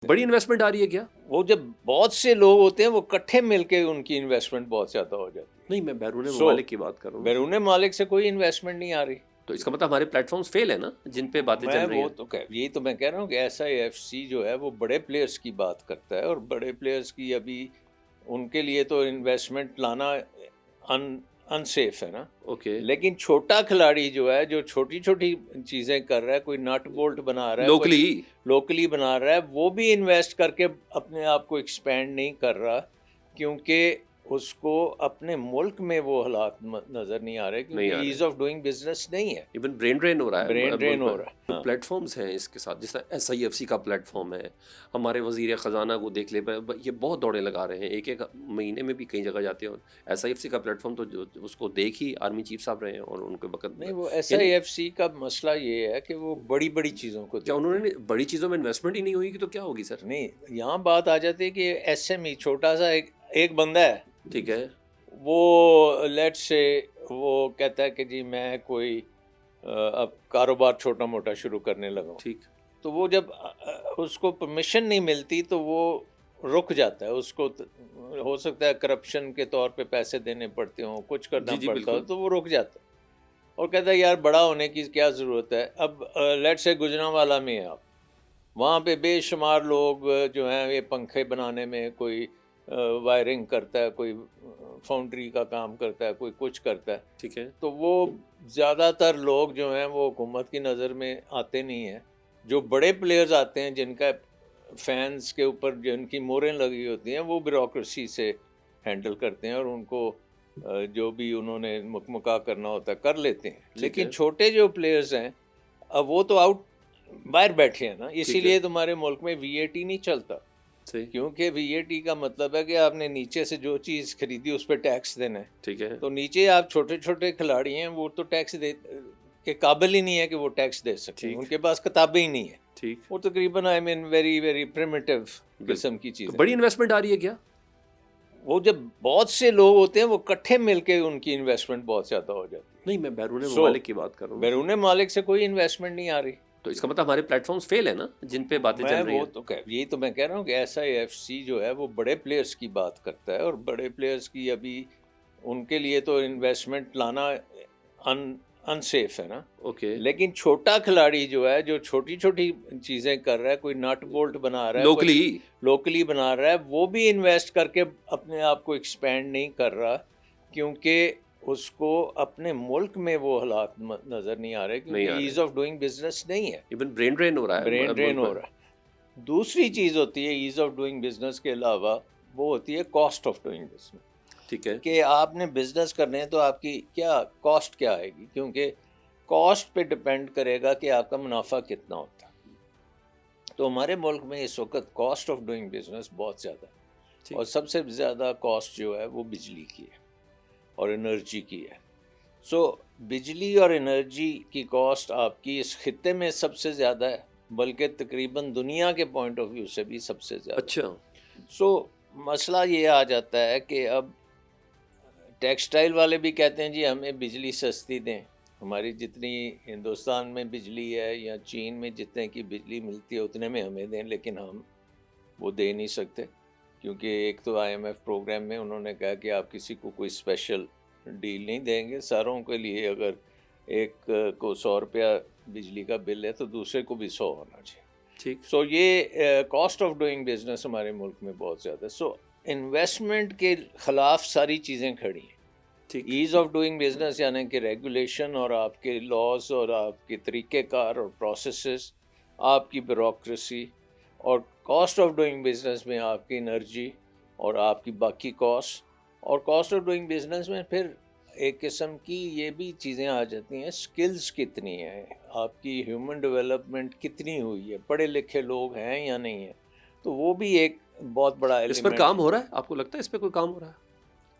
بڑی انویسٹمنٹ آ رہی ہے کیا؟ وہ جب بہت سے لوگ ہوتے ہیں وہ اکٹھے مل کے ان کی انویسٹمنٹ بہت زیادہ ہو جاتی ہے. نہیں، میں بیرون سو ممالک کی بات کر رہا ہوں. بیرون ممالک سے کوئی انویسٹمنٹ نہیں آ رہی. تو اس کا مطلب ہمارے پلیٹ فارمز فیل ہیں نا جن پہ باتیں چل رہی ہیں. یہی تو میں کہہ رہا ہوں کہ SIFC جو ہے وہ بڑے پلیئرز کی بات کرتا ہے، اور بڑے پلیئرز کی ابھی ان کے لیے تو انویسٹمنٹ لانا انسیف ہے نا. اوکے. لیکن چھوٹا کھلاڑی جو ہے، جو چھوٹی چھوٹی چیزیں کر رہا ہے، کوئی نٹ بولٹ بنا رہا ہے، لوکلی بنا رہا ہے، وہ بھی انویسٹ کر کے اپنے آپ کو ایکسپینڈ نہیں کر رہا، کیونکہ اس کو اپنے ملک میں وہ حالات نظر نہیں آ رہے، کیونکہ ایز آف ڈوئنگ بزنس نہیں ہے. ایون برین ڈرین ہو رہا ہے. برین ڈرین ہو رہا ہے. پلیٹ فارمز ہیں اس کے ساتھ، جس طرح SIFC کا پلیٹ فارم ہے. ہمارے وزیر خزانہ کو دیکھ لے، یہ بہت دوڑے لگا رہے ہیں، ایک مہینے میں بھی کئی جگہ جاتے ہیں. اور SIFC کا پلیٹ فارم تو جو اس کو دیکھ ہی آرمی چیف صاحب رہے ہیں، اور ان کے وقت نہیں، وہ SIFC کا مسئلہ یہ ہے کہ وہ بڑی بڑی چیزوں کو کیا انہوں نے بڑی چیزوں میں انویسٹمنٹ ہی نہیں ہوئی تو کیا ہوگی سر؟ نہیں، یہاں بات آ جاتی ہے کہ SME چھوٹا سا ایک بندہ ہے، ٹھیک ہے، وہ لیٹ سے وہ کہتا ہے کہ جی میں کوئی اب کاروبار چھوٹا موٹا شروع کرنے لگا ہوں. ٹھیک. تو وہ جب اس کو پرمیشن نہیں ملتی تو وہ رک جاتا ہے. اس کو ہو سکتا ہے کرپشن کے طور پہ پیسے دینے پڑتے ہوں، کچھ کرنا پڑتا ہو، تو وہ رک جاتا ہے اور کہتا ہے یار بڑا ہونے کی کیا ضرورت ہے. اب لیٹ سے گجرانوالہ میں ہیں آپ، وہاں پہ بے شمار لوگ جو ہیں یہ پنکھے بنانے میں، کوئی وائرنگ کرتا ہے، کوئی فاؤنڈری کا کام کرتا ہے، کوئی کچھ کرتا ہے. ٹھیک ہے. تو وہ زیادہ تر لوگ جو ہیں وہ حکومت کی نظر میں آتے نہیں ہیں. جو بڑے پلیئرز آتے ہیں جن کا فینس کے اوپر جن کی موریں لگی ہوتی ہیں، وہ بیوروکریسی سے ہینڈل کرتے ہیں اور ان کو جو بھی انہوں نے مکمکا کرنا ہوتا ہے کر لیتے ہیں. لیکن چھوٹے جو پلیئرز ہیں اب وہ تو آؤٹ باہر بیٹھے ہیں نا. اسی لیے تمہارے ملک میں VAT نہیں چلتا، کیونکہ VAT کا مطلب ہے کہ آپ نے نیچے سے جو چیز خریدی اس پہ ٹیکس دینا ہے. ٹھیک ہے. تو نیچے آپ چھوٹے چھوٹے کھلاڑی ہیں، وہ تو ٹیکس کے قابل ہی نہیں ہے کہ وہ ٹیکس دے سکیں، ان کے پاس کتابیں ہی نہیں ہیں. ٹھیک. وہ تقریباً ویری پریمیٹیو قسم کی چیز. بڑی انویسٹمنٹ آ رہی ہے کیا؟ وہ جب بہت سے لوگ ہوتے ہیں وہ اکٹھے مل کے ان کی انویسٹمنٹ بہت زیادہ ہو جاتی ہے. نہیں، میں بیرون ممالک کی بات کر رہا ہوں. بیرون ممالک سے کوئی انویسٹمنٹ نہیں آ رہی. تو اس کا مطلب ہمارے پلیٹ فارمز فیل ہیں نا جن پہ باتیں چل رہی ہیں. یہی تو میں کہہ رہا ہوں کہ SIFC جو ہے وہ بڑے پلیئرز کی بات کرتا ہے، اور بڑے پلیئرز کی ابھی ان کے لیے تو انویسٹمنٹ لانا انسیف ہے نا. اوکے. لیکن چھوٹا کھلاڑی جو ہے، جو چھوٹی چھوٹی چیزیں کر رہا ہے، کوئی نٹ بولٹ بنا رہا ہے، لوکلی بنا رہا ہے، وہ بھی انویسٹ کر کے اپنے آپ کو ایکسپینڈ نہیں کر رہا، کیونکہ اس کو اپنے ملک میں وہ حالات نظر نہیں آ رہے، کیونکہ ایز آف ڈوئنگ بزنس نہیں ہے. ایون برین ڈرین ہو رہا ہے. برین ڈرین ہو رہا ہے. دوسری چیز ہوتی ہے ایز آف ڈوئنگ بزنس کے علاوہ، وہ ہوتی ہے کاسٹ آف ڈوئنگ بزنس. ٹھیک ہے. کہ آپ نے بزنس کرنے ہیں تو آپ کی کیا کاسٹ کیا آئے گی، کیونکہ کاسٹ پہ ڈپینڈ کرے گا کہ آپ کا منافع کتنا ہوتا ہے. تو ہمارے ملک میں اس وقت کاسٹ آف ڈوئنگ بزنس بہت زیادہ ہے، اور سب سے زیادہ کاسٹ جو ہے وہ بجلی کی ہے اور انرجی کی ہے. سو بجلی اور انرجی کی کاسٹ آپ کی اس خطے میں سب سے زیادہ ہے، بلکہ تقریباً دنیا کے پوائنٹ آف ویو سے بھی سب سے زیادہ. اچھا. سو مسئلہ یہ آ جاتا ہے کہ اب ٹیکسٹائل والے بھی کہتے ہیں جی ہمیں بجلی سستی دیں، ہماری جتنی ہندوستان میں بجلی ہے یا چین میں جتنے کی بجلی ملتی ہے اتنے میں ہمیں دیں، لیکن ہم وہ دے نہیں سکتے، کیونکہ ایک تو IMF پروگرام میں انہوں نے کہا کہ آپ کسی کو کوئی اسپیشل ڈیل نہیں دیں گے، ساروں کے لیے اگر ایک کو 100 روپیہ بجلی کا بل ہے تو دوسرے کو بھی 100 ہونا چاہیے. ٹھیک. سو یہ کاسٹ آف ڈوئنگ بزنس ہمارے ملک میں بہت زیادہ ہے. سو انویسٹمنٹ کے خلاف ساری چیزیں کھڑی ہیں. ایز آف ڈوئنگ بزنس یعنی کہ ریگولیشن اور آپ کے لاز اور آپ کے طریقہ کار اور پروسیسز، آپ کی بیوروکریسی، اور کاسٹ آف ڈوئنگ بزنس میں آپ کی انرجی اور آپ کی باقی کاسٹ. اور کاسٹ آف ڈوئنگ بزنس میں پھر ایک قسم کی یہ بھی چیزیں آ جاتی ہیں، سکلز کتنی ہیں آپ کی، ہیومن ڈیولپمنٹ کتنی ہوئی ہے، پڑھے لکھے لوگ ہیں یا نہیں ہیں. تو وہ بھی ایک بہت بڑا ایلیمنٹ. اس پر کام ہو رہا ہے؟ آپ کو لگتا ہے اس پہ کوئی کام ہو رہا ہے؟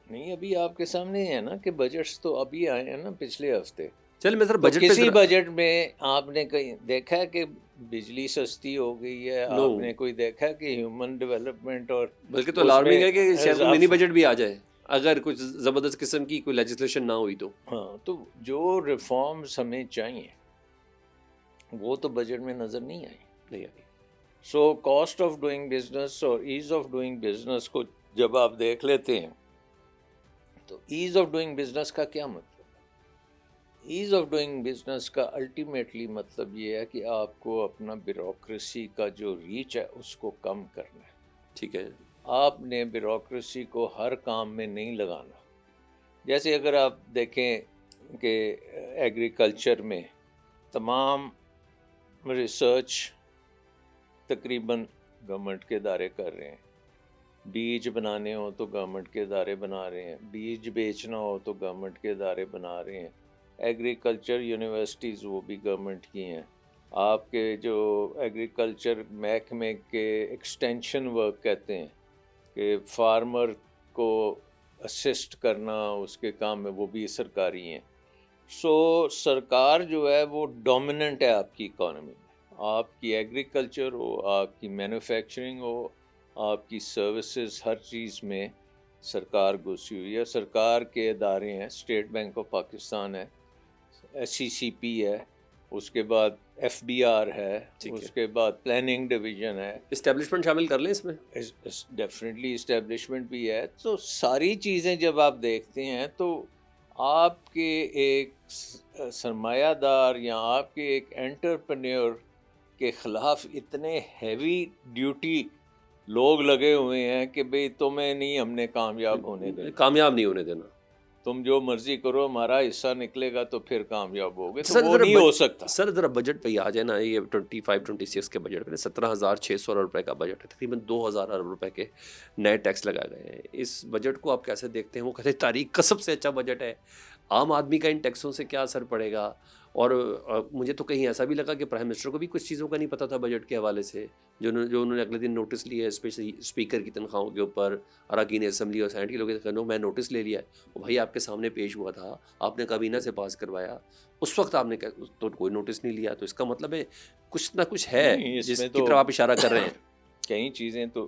نہیں، ابھی آپ کے سامنے ہے نا کہ بجٹس تو ابھی آئے ہیں نا پچھلے ہفتے. چل میں بجٹ کسی بجٹ میں آپ نے کہیں دیکھا ہے کہ بجلی سستی ہو گئی ہے؟ آپ نے کوئی دیکھا ہے کہ ہیومن ڈیولپمنٹ؟ اور بلکہ تو الارمنگ ہے کہ شاید منی بجٹ بھی آ جائے اگر کچھ زبردست قسم کی کوئی لیجسلیشن نہ ہوئی تو. ہاں، تو جو ریفارمز ہمیں چاہیے وہ تو بجٹ میں نظر نہیں آئی. So cost of doing business اور ایز آف ڈوئنگ بزنس کو جب آپ دیکھ لیتے ہیں تو ایز آف ڈوئنگ بزنس کا کیا مطلب ہے؟ ایز آف ڈوئنگ بزنس کا الٹیمیٹلی مطلب یہ ہے کہ آپ کو اپنا بیوروکریسی کا جو ریچ ہے اس کو کم کرنا ہے. ٹھیک ہے. آپ نے بیوروکریسی کو ہر کام میں نہیں لگانا. جیسے اگر آپ دیکھیں کہ ایگریکلچر میں تمام ریسرچ تقریباً گورنمنٹ کے ادارے کر رہے ہیں. بیج بنانے ہو تو گورنمنٹ کے ادارے بنا رہے ہیں, بیج بیچنا ہو تو گورنمنٹ کے ادارے بنا رہے ہیں. ایگریکلچر یونیورسٹیز وہ بھی گورنمنٹ کی ہیں. آپ کے جو ایگریکلچر محکمے کے ایکسٹینشن ورک کہتے ہیں کہ فارمر کو اسسٹ کرنا اس کے کام میں, وہ بھی سرکاری ہیں. سو سرکار جو ہے وہ ڈومیننٹ ہے آپ کی اکانومی میں. آپ کی ایگریکلچر ہو, آپ کی مینوفیکچرنگ ہو, آپ کی سروسز, ہر چیز میں سرکار گھسی ہوئی ہے. سرکار کے ادارے ہیں, اسٹیٹ بینک آف پاکستان ہے, SCCP ہے, اس کے بعد FBR ہے, اس کے بعد پلاننگ ڈویژن ہے. اسٹیبلشمنٹ شامل کر لیں اس میں؟ ڈیفینیٹلی اسٹیبلشمنٹ بھی ہے. تو ساری چیزیں جب آپ دیکھتے ہیں تو آپ کے ایک سرمایہ دار یا آپ کے ایک انٹرپرینور کے خلاف اتنے ہیوی ڈیوٹی لوگ لگے ہوئے ہیں کہ بھئی تمہیں نہیں ہم نے کامیاب ہونے دینا, کامیاب نہیں ہونے دینا, تم جو مرضی کرو, ہمارا حصہ نکلے گا تو پھر کامیاب ہوگے. تو وہ نہیں ہو سکتا. سر ذرا بجٹ پہ ہی آ جائے نا, یہ 25-26 کے بجٹ پہ 17,600 ارب روپے کا بجٹ ہے, تقریباً 2,000 ارب روپے کے نئے ٹیکس لگائے گئے ہیں. اس بجٹ کو آپ کیسے دیکھتے ہیں؟ وہ کہتے ہیں تاریخ کا سب سے اچھا بجٹ ہے, عام آدمی کا ان ٹیکسوں سے کیا اثر پڑے گا؟ اور مجھے تو کہیں ایسا بھی لگا کہ پرائم منسٹر کو بھی کچھ چیزوں کا نہیں پتہ تھا بجٹ کے حوالے سے, جو انہوں نے اگلے دن نوٹس لیا ہے, اسپیشلی اسپیکر کی تنخواہوں کے اوپر, اراکین اسمبلی اور سینٹ کے لوگ میں نوٹس لے لیا ہے. وہ بھائی آپ کے سامنے پیش ہوا تھا, آپ نے کابینہ سے پاس کروایا, اس وقت آپ نے تو کوئی نوٹس نہیں لیا. تو اس کا مطلب ہے کچھ نہ کچھ ہے جس کی طرف آپ اشارہ کر رہے ہیں. کئی چیزیں تو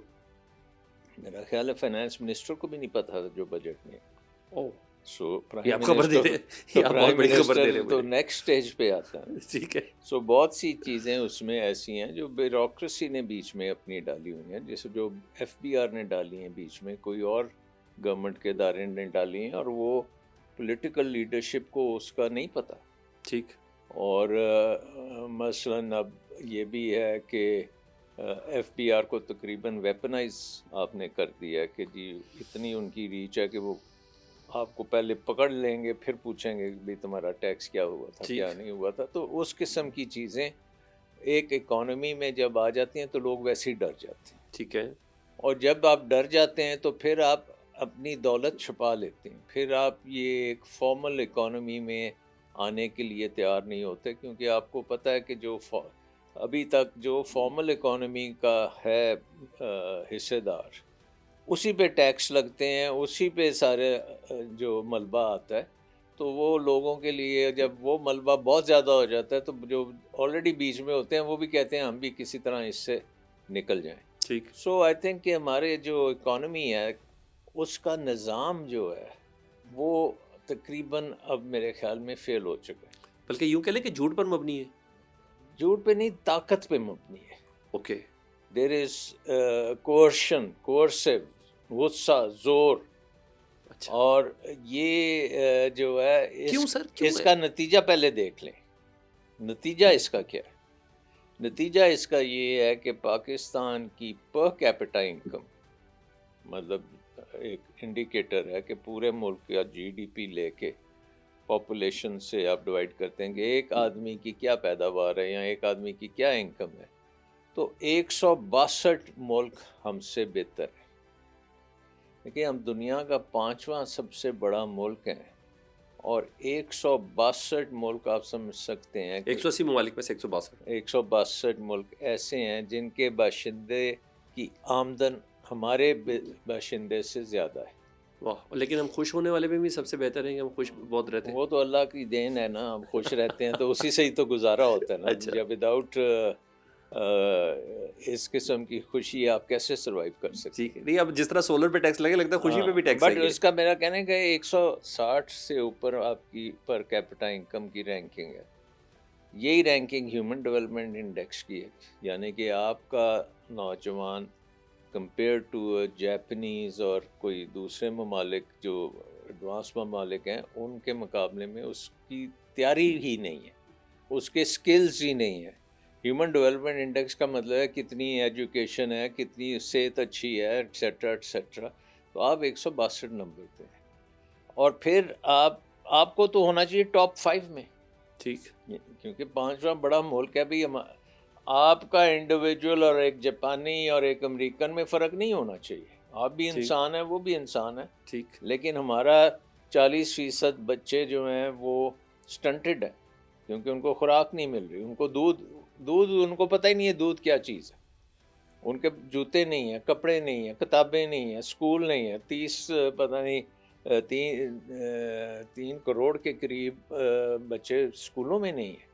میرا خیال ہے فائنانس منسٹر کو بھی نہیں پتا تھا جو بجٹ میں. سو پرائم منسٹر تو نیکسٹ اسٹیج پہ آتا ہے. ٹھیک ہے. سو بہت سی چیزیں اس میں ایسی ہیں جو بیوروکریسی نے بیچ میں اپنی ڈالی ہوئی ہیں, جیسے جو FBR نے ڈالی ہیں بیچ میں, کوئی اور گورنمنٹ کے ادارے نے ڈالی ہیں, اور وہ پولیٹیکل لیڈرشپ کو اس کا نہیں پتہ. ٹھیک. اور مثلاً اب یہ بھی ہے کہ FBR کو تقریباً ویپنائز آپ نے کر دیا کہ جی اتنی ان کی ریچ ہے کہ وہ آپ کو پہلے پکڑ لیں گے, پھر پوچھیں گے کہ بھئی تمہارا ٹیکس کیا ہوا تھا, کیا نہیں ہوا تھا. تو اس قسم کی چیزیں ایک اکانومی میں جب آ جاتی ہیں تو لوگ ویسے ہی ڈر جاتے ہیں. ٹھیک ہے. اور جب آپ ڈر جاتے ہیں تو پھر آپ اپنی دولت چھپا لیتے ہیں, پھر آپ یہ ایک فارمل اکانومی میں آنے کے لیے تیار نہیں ہوتے, کیونکہ آپ کو پتہ ہے کہ جو ابھی تک جو فارمل اکانومی کا ہے حصے دار, اسی پہ ٹیکس لگتے ہیں, اسی پہ سارے جو ملبہ آتا ہے. تو وہ لوگوں کے لیے جب وہ ملبہ بہت زیادہ ہو جاتا ہے تو جو آلریڈی بیچ میں ہوتے ہیں وہ بھی کہتے ہیں ہم بھی کسی طرح اس سے نکل جائیں. ٹھیک. سو آئی تھنک کہ ہمارے جو اکانومی ہے اس کا نظام جو ہے وہ تقریباً اب میرے خیال میں فیل ہو چکا ہے. بلکہ یوں کہہ لیں کہ جھوٹ پر مبنی ہے. جھوٹ پہ نہیں, طاقت پہ مبنی ہے. اوکے. دیر از کوئرشن, کوئرسو, غصہ, زور. اچھا. اور یہ جو ہے کیوں سر, اس کا نتیجہ پہلے دیکھ لیں. نتیجہ اس کا کیا ہے؟ نتیجہ اس کا یہ ہے کہ پاکستان کی پر کیپٹا انکم, مطلب ایک انڈیکیٹر ہے کہ پورے ملک کا GDP لے کے پاپولیشن سے آپ ڈیوائڈ کرتے ہیں کہ ایک آدمی کی کیا پیداوار ہے یا ایک آدمی کی کیا انکم ہے, تو 162 ملک ہم سے بہتر ہے. دیکھیں ہم دنیا کا 5واں سب سے بڑا ملک ہیں, اور 162 ملک آپ سمجھ سکتے ہیں 180 ممالک میں سے 162 ملک ایسے ہیں جن کے باشندے کی آمدن ہمارے باشندے سے زیادہ ہے. واہ. لیکن ہم خوش ہونے والے میں بھی سب سے بہتر ہیں, ہم خوش بہت رہتے ہیں. وہ تو اللہ کی دین ہے نا, ہم خوش رہتے ہیں تو اسی سے ہی تو گزارا ہوتا ہے نا. جب وداؤٹ اس قسم کی خوشی آپ کیسے سروائیو کر سکتے ہیں؟ نہیں, اب جس طرح سولر پہ ٹیکس لگے لگتا ہے خوشی پہ بھی ٹیکس بٹ اس کا میرا کہنا ہے کہ 160 سے اوپر آپ کی پر کیپٹا انکم کی رینکنگ ہے. یہی رینکنگ ہیومن ڈیولپمنٹ انڈیکس کی ہے، یعنی کہ آپ کا نوجوان کمپیئر ٹو جیپنیز اور کوئی دوسرے ممالک جو ایڈوانس ممالک ہیں ان کے مقابلے میں اس کی تیاری ہی نہیں ہے، اس کے سکلز ہی نہیں ہے۔ ہیومن ڈیولپمنٹ انڈیکس کا مطلب ہے کتنی ایجوکیشن ہے، کتنی صحت اچھی ہے، ایٹسیٹرا ایٹسیٹرا، تو آپ 162 نمبر پہ ہیں، اور پھر آپ کو تو ہونا چاہیے ٹاپ 5 میں، ٹھیک، کیونکہ 5واں بڑا ملک ہے بھی، آپ کا انڈیویجول اور ایک جاپانی اور ایک امریکن میں فرق نہیں ہونا چاہیے، آپ بھی انسان ہیں وہ بھی انسان ہے، ٹھیک، لیکن ہمارا 40% بچے جو ہیں وہ سٹنٹڈ ہیں، کیونکہ ان کو خوراک نہیں مل رہی، ان کو دودھ ان کو پتہ ہی نہیں ہے دودھ کیا چیز ہے، ان کے جوتے نہیں ہیں، کپڑے نہیں ہیں، کتابیں نہیں ہیں، اسکول نہیں ہے، 30 پتہ نہیں 3 کروڑ کے قریب بچے اسکولوں میں نہیں ہیں،